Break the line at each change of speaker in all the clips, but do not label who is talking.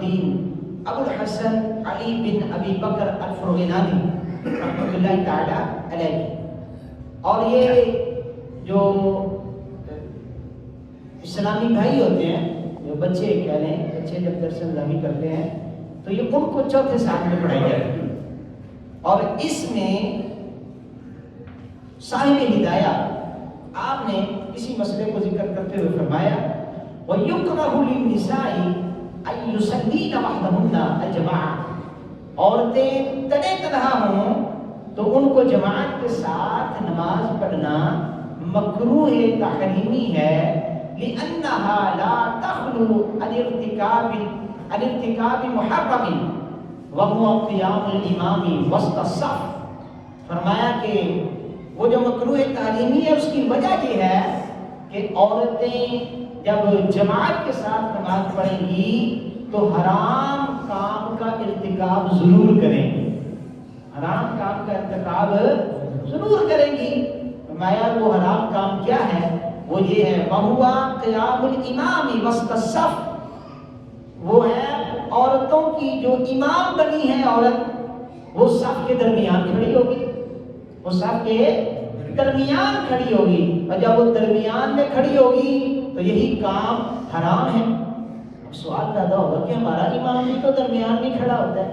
الدین ابو الحسن علی بن ابی بکر الفرغینانی رحمۃ اللہ تعالی علیہ. اور یہ جو اسلامی بھائی ہوتے ہیں، جو بچے کہہ لیں، بچے جب درس نظامی کرتے ہیں تو یہ ان کو چوتھے سال میں پڑھائی جاتی ہے. اور اس میں صاحب ہدایہ آپ نے اسی مسئلے کو ذکر کرتے ہوئے فرمایا وَيُكْرَهُ لِلنِّسَاءِ أَن يُصَلِّينَ وَحْدَهُنَّ الْجَمَاعَةَ. عورتیں تنہا تنہا ہوں تو ان کو جماعت کے ساتھ نماز پڑھنا مکروہ تحریمی ہے، لِأَنَّهَا لَا تَخْلُو عَنِ ارْتِكَابِ مُحَرَّمٍ وَهُوَ قِيَامُ الْإِمَامِ وسط الصف. فرمایا کہ وہ جو مکروہ تحریمی ہے اس کی وجہ یہ ہے کہ عورتیں جب جماعت کے ساتھ نماز پڑھیں گی تو حرام کام کا ارتکاب ضرور کریں گی، حرام کام کا ارتکاب ضرور کریں گی. فرمایا وہ حرام کام کیا ہے؟ وہ یہ ہے وَهُوَ قِيَامُ الْإِمَامِ وسط الصف. وہ ہے عورتوں کی جو امام بنی ہے عورت، وہ صف کے درمیان کھڑی ہوگی، وہ صف کے درمیان کھڑی ہوگی، اور جب وہ درمیان میں کھڑی ہوگی تو یہی کام حرام ہے. اب سوال پیدا ہوگا کہ ہمارا امام بھی تو درمیان میں کھڑا ہوتا ہے،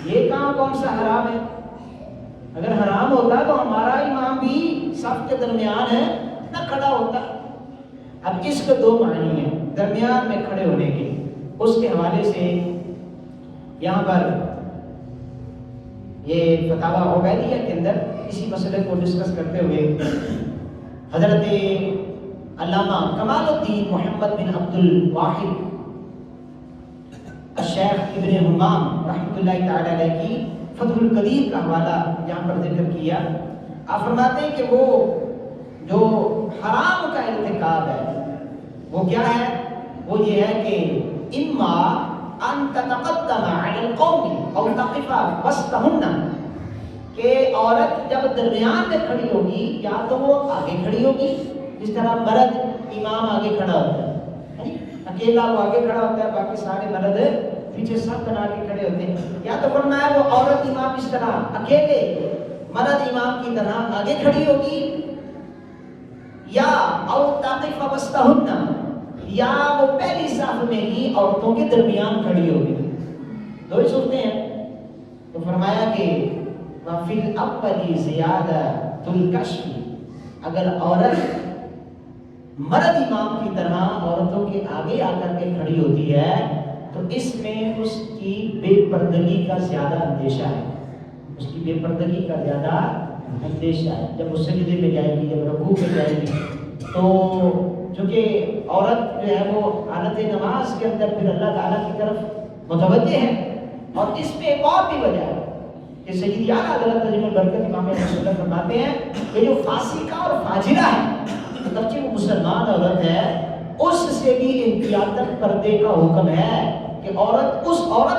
یہ کام کون سا حرام ہے؟ اگر حرام ہوتا تو ہمارا امام بھی صف کے درمیان ہے نہ کھڑا ہوتا. اب اس کے دو معنی ہیں درمیان میں کھڑے ہونے کے. اس کے حوالے سے یہاں پر یہ فتاوی عبیدیہ کے اندر اسی مسئلے کو ڈسکس کرتے ہوئے حضرت علامہ کمال الدین محمد بن عبد الواحد الشیخ ابن حمام رحمۃ اللہ تعالی علیہ کی فتح القدیر کا حوالہ یہاں پر ذکر کیا. آپ فرماتے ہیں کہ وہ جو حرام کا ارتکاب ہے وہ کیا ہے؟ وہ یہ ہے کہ اما ان تتقدم علی القوم او تقف وسطهن، کہ عورت جب درمیان میں کھڑی ہوگی یا تو وہ آگے کھڑی ہوگی، جس طرح مرد امام آگے کھڑا ہوتا ہے، اکیلا وہ آگے کھڑا ہوتا ہے، باقی سارے مرد پیچھے سب بنا کے کھڑے ہوتے ہیں. یا تو فرمایا وہ عورت امام اس طرح اکیلے، مرد امام کی طرح آگے کھڑی ہوگی، یا او تقف وسطهن، یا وہ پہلی صف میں ہی عورتوں کے درمیان کھڑی ہوگی. دو ہی صورتیں ہیں. تو فرمایا کہ وَفِي الْأَوَّلِ زِيَادَةُ الْكَشْفِ، اگر عورت مرد امام کی طرح عورتوں کے آگے آ کر کے کھڑی ہوتی ہے تو اس میں اس کی بے پردگی کا زیادہ اندیشہ ہے، اس کی بے پردگی کا زیادہ اندیشہ ہے. جب وہ سجدے میں جائے گی، جب رکوع میں جائے گی، تو چونکہ عورت جو ہے وہ حالت نماز کے اندر پھر اللہ تعالیٰ کی طرف متوجہ ہے. اور اس میں ایک اور بھی وجہ ہے کہ سیدی اعلیٰ حضرت عظیم البرکت امام رسول اللہ فرماتے ہیں کہ جو فاسقہ اور فاجرہ ہے، اگرچہ وہ مسلمان عورت ہے، اس سے بھی احتیاطاً پردے کا حکم ہے کہ عورت اس عورت